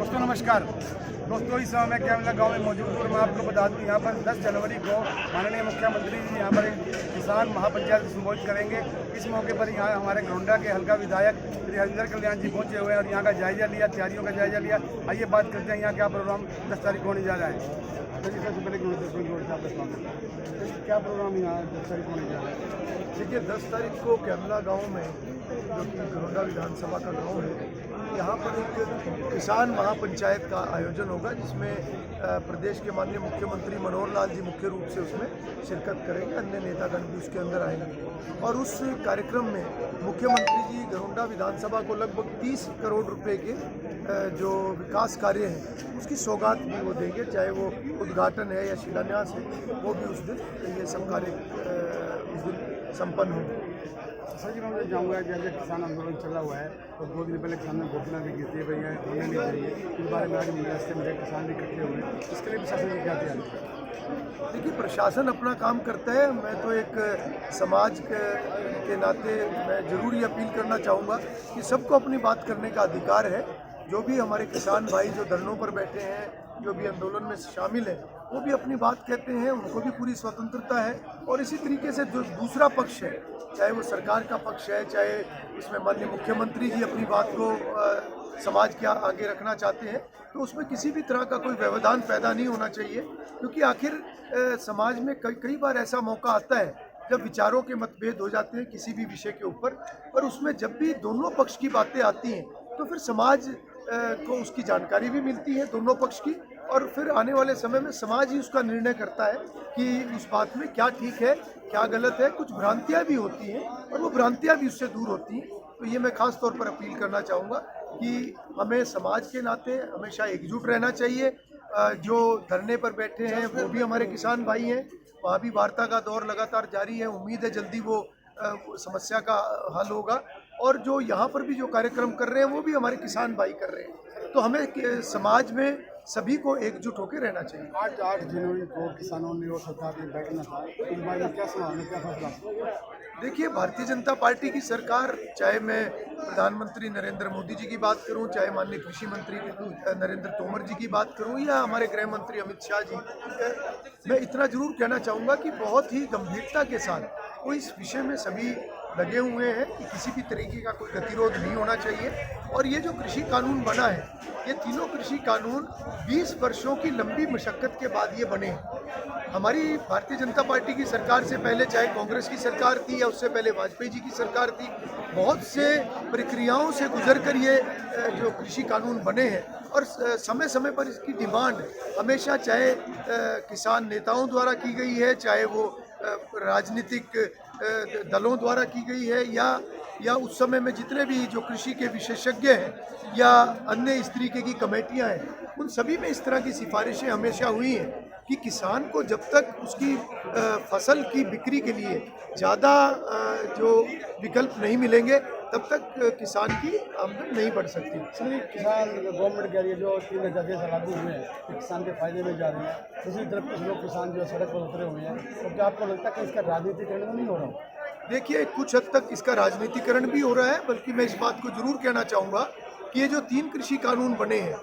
दोस्तों नमस्कार। दोस्तों इस समय मैं कैमला गांव में मौजूद हूँ। मैं आपको बता दूँ यहाँ पर 10 जनवरी को माननीय मुख्यमंत्री जी यहाँ पर एक किसान महापंचायत संबोधित करेंगे। इस मौके पर यहाँ हमारे घरोंडा के हल्का विधायक श्री हरिंदर कल्याण जी पहुँचे हुए हैं और यहाँ का जायजा लिया, तैयारियों का जायजा लिया। आइए बात करते हैं यहाँ क्या प्रोग्राम 10 तारीख को होने जा रहा है। सबसे पहले क्या प्रोग्राम यहाँ 10 तारीख को होने जा रहा है? देखिए 10 तारीख को कैमला गांव में, जो कि घरोंडा विधानसभा का गांव है, यहाँ पर एक किसान महापंचायत का आयोजन होगा, जिसमें प्रदेश के माननीय मुख्यमंत्री मनोहर लाल जी मुख्य रूप से उसमें शिरकत करेंगे। अन्य नेतागण भी उसके अंदर आएंगे और उस कार्यक्रम में मुख्यमंत्री जी घरोंडा विधानसभा को लगभग 30 करोड़ रुपए के जो विकास कार्य हैं उसकी सौगात भी वो देंगे, चाहे वो उद्घाटन है या शिलान्यास है, वो भी उस दिन ये सब कार्य उस दिन संपन्न होंगे। सर जी, मैं जाऊँगा जैसे किसान आंदोलन चला हुआ है और 2 दिन पहले किसान ने घोषणा भी की थी भैया होने नहीं चाहिए, इस बारे में आज मेरे किसान भी इकट्ठे हुए हैं, इसके लिए प्रशासन की क्या तैयारी है? देखिए प्रशासन अपना काम करता है। मैं तो एक समाज के नाते मैं जरूर ये अपील करना चाहूँगा कि सबको अपनी बात करने का अधिकार है। जो भी हमारे किसान भाई जो धरनों पर बैठे हैं, जो भी आंदोलन में शामिल हैं, वो भी अपनी बात कहते हैं, उनको भी पूरी स्वतंत्रता है। और इसी तरीके से जो दूसरा पक्ष है, चाहे वो सरकार का पक्ष है, चाहे उसमें माननीय मुख्यमंत्री जी अपनी बात को समाज के आगे रखना चाहते हैं, तो उसमें किसी भी तरह का कोई व्यवधान पैदा नहीं होना चाहिए। क्योंकि आखिर समाज में कई बार ऐसा मौका आता है जब विचारों के मतभेद हो जाते हैं किसी भी विषय के ऊपर, पर उसमें जब भी दोनों पक्ष की बातें आती हैं तो फिर समाज को उसकी जानकारी भी मिलती है दोनों पक्ष की, और फिर आने वाले समय में समाज ही उसका निर्णय करता है कि उस बात में क्या ठीक है क्या गलत है। कुछ भ्रांतियाँ भी होती हैं और वो भ्रांतियाँ भी उससे दूर होती हैं। तो ये मैं खास तौर पर अपील करना चाहूँगा कि हमें समाज के नाते हमेशा एकजुट रहना चाहिए। जो धरने पर बैठे हैं वो भी हमारे किसान भाई हैं, वहाँ भी वार्ता का दौर लगातार जारी है। उम्मीद है जल्दी वो समस्या का हल होगा। और जो यहाँ पर भी जो कार्यक्रम कर रहे हैं वो भी हमारे किसान भाई कर रहे हैं। तो हमें समाज में सभी को एकजुट होकर रहना चाहिए। 8 जनवरी को किसानों ने और सरकार ने बैठना था, इस बारे में क्या सवाल क्या फैसला? देखिए भारतीय जनता पार्टी की सरकार, चाहे मैं प्रधानमंत्री नरेंद्र मोदी जी की बात करूं, चाहे माननीय कृषि मंत्री नरेंद्र तोमर जी की बात करूं, या हमारे गृह मंत्री अमित शाह जी, मैं इतना जरूर कहना चाहूँगा कि बहुत ही गंभीरता के साथ वो इस विषय में सभी लगे हुए हैं कि किसी भी तरीके का कोई गतिरोध नहीं होना चाहिए। और ये जो कृषि कानून बना है, ये तीनों कृषि कानून 20 वर्षों की लंबी मशक्कत के बाद ये बने हैं। हमारी भारतीय जनता पार्टी की सरकार से पहले चाहे कांग्रेस की सरकार थी या उससे पहले वाजपेयी जी की सरकार थी, बहुत से प्रक्रियाओं से गुजर कर ये जो कृषि कानून बने हैं। और समय समय पर इसकी डिमांड हमेशा चाहे किसान नेताओं द्वारा की गई है, चाहे वो राजनीतिक दलों द्वारा की गई है, या उस समय में जितने भी जो कृषि के विशेषज्ञ हैं या अन्य इस तरीके की कमेटियां हैं, उन सभी में इस तरह की सिफारिशें हमेशा हुई हैं कि किसान को जब तक उसकी फसल की बिक्री के लिए ज़्यादा जो विकल्प नहीं मिलेंगे तब तक किसान की आमदन नहीं बढ़ सकती। इसलिए किसान गवर्नमेंट कह रही है जो 3,000 लागू हुए हैं कि किसान के फायदे में जा रहे हैं, दूसरी तरफ कुछ लोग किसान जो सड़क पर उतरे हुए हैं, तो क्या आपको लगता है कि इसका राजनीतिकरण तो नहीं हो रहा? देखिए कुछ हद तक इसका राजनीतिकरण भी हो रहा है, बल्कि मैं इस बात को जरूर कहना चाहूँगा कि ये जो 3 कृषि कानून बने हैं,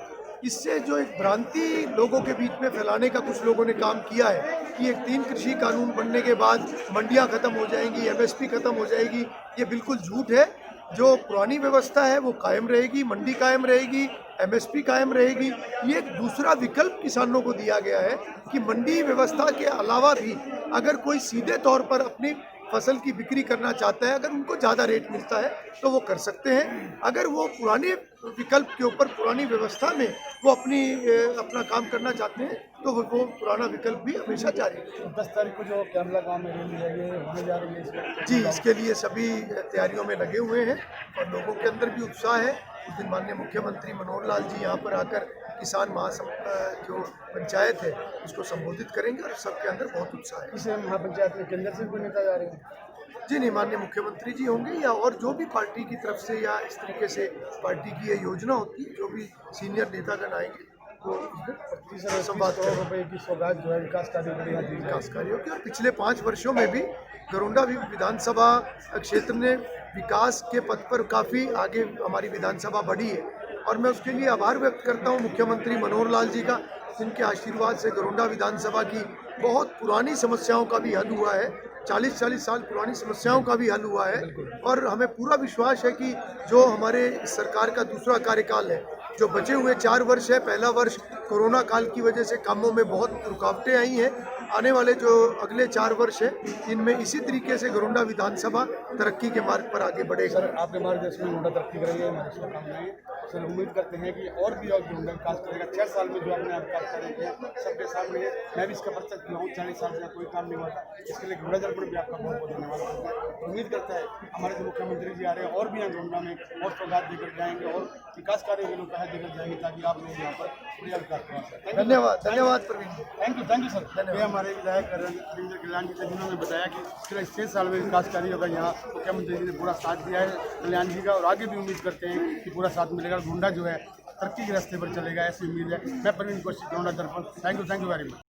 इससे जो एक भ्रांति लोगों के बीच में फैलाने का कुछ लोगों ने काम किया है कि एक 3 कृषि कानून बनने के बाद मंडियां खत्म हो जाएंगी, एमएसपी खत्म हो जाएगी, ये बिल्कुल झूठ है। जो पुरानी व्यवस्था है वो कायम रहेगी, मंडी कायम रहेगी, एमएसपी कायम रहेगी। ये एक दूसरा विकल्प किसानों को दिया गया है कि मंडी व्यवस्था के अलावा भी अगर कोई सीधे तौर पर अपनी फसल की बिक्री करना चाहता है, अगर उनको ज़्यादा रेट मिलता है तो वो कर सकते हैं। अगर वो पुराने विकल्प के ऊपर पुरानी व्यवस्था में वो अपना काम करना चाहते हैं तो वो पुराना विकल्प भी हमेशा जारी है। 10 तारीख को जो कैमला गांव में रैली है ये होने जा रही है जी, इसके लिए सभी तैयारियों में लगे हुए हैं और लोगों के अंदर भी उत्साह है। उस दिन माननीय मुख्यमंत्री मनोहर लाल जी यहाँ पर आकर किसान जो पंचायत है उसको संबोधित करेंगे और सबके अंदर बहुत उत्साह है। इस महापंचायत में केंद्र से भी नेता जा रहे हैं? जी नहीं, माननीय मुख्यमंत्री जी होंगे या और जो भी पार्टी की तरफ से या इस तरीके से पार्टी की ये योजना होती है, जो भी सीनियर नेतागण आएंगे वो संवाद करोड़ रुपए की सौगात जो है विकास कार्यों की। और पिछले 5 वर्षों में भी घरोंडा विधानसभा क्षेत्र ने विकास के पथ पर काफ़ी आगे हमारी विधानसभा बढ़ी है। और मैं उसके लिए आभार व्यक्त करता हूँ मुख्यमंत्री मनोहर लाल जी का, जिनके आशीर्वाद से गरोंडा विधानसभा की बहुत पुरानी समस्याओं का भी हल हुआ है, 40-40 साल पुरानी समस्याओं का भी हल हुआ है। और हमें पूरा विश्वास है कि जो हमारे सरकार का दूसरा कार्यकाल है, जो बचे हुए 4 वर्ष है, पहला वर्ष कोरोना काल की वजह से कामों में बहुत रुकावटें आई हैं, आने वाले जो अगले 4 वर्ष है इनमें इसी तरीके से गरोंडा विधानसभा तरक्की के मार्ग पर आगे बढ़ेगा। सर, आपके मार्गदर्शन में गरोंडा तरक्की करेंगे, हमारी शुभकामनाएं। सर, उम्मीद करते हैं कि और भी गरोंडा विकास करेगा। 6 साल में जो आपने विकास करेंगे सबके सामने है। मैं भी इसका परिचय किया हूँ, 40 साल से कोई काम नहीं हुआ था, इसके लिए गरोंडा दर्पण भी आपका बहुत बहुत धन्यवाद करते हैं। उम्मीद करता है हमारे जो मुख्यमंत्री जी आ रहे हैं और भी यहाँ गरोंडा में और सौगात देकर जाएंगे और विकास कार्य के लोग देकर जाएंगे, ताकि आप लोग यहाँ पर बढ़िया विकास करें। धन्यवाद, धन्यवाद Praveen ji. Thank you sir. ये हमारे विधायक रविंद्र कल्याण जी थे, जिन्होंने बताया कि पिछले 6 साल में विकास कार्य होगा। यहाँ मुख्यमंत्री जी ने पूरा साथ दिया है कल्याण जी का, और आगे भी उम्मीद करते हैं कि पूरा साथ मिलेगा। गरोंडा जो है तरक्की के रास्ते पर चलेगा, ऐसी उम्मीद है। मैं प्रवीण कौशिक, गरोंडा दर्पण। Thank you very much.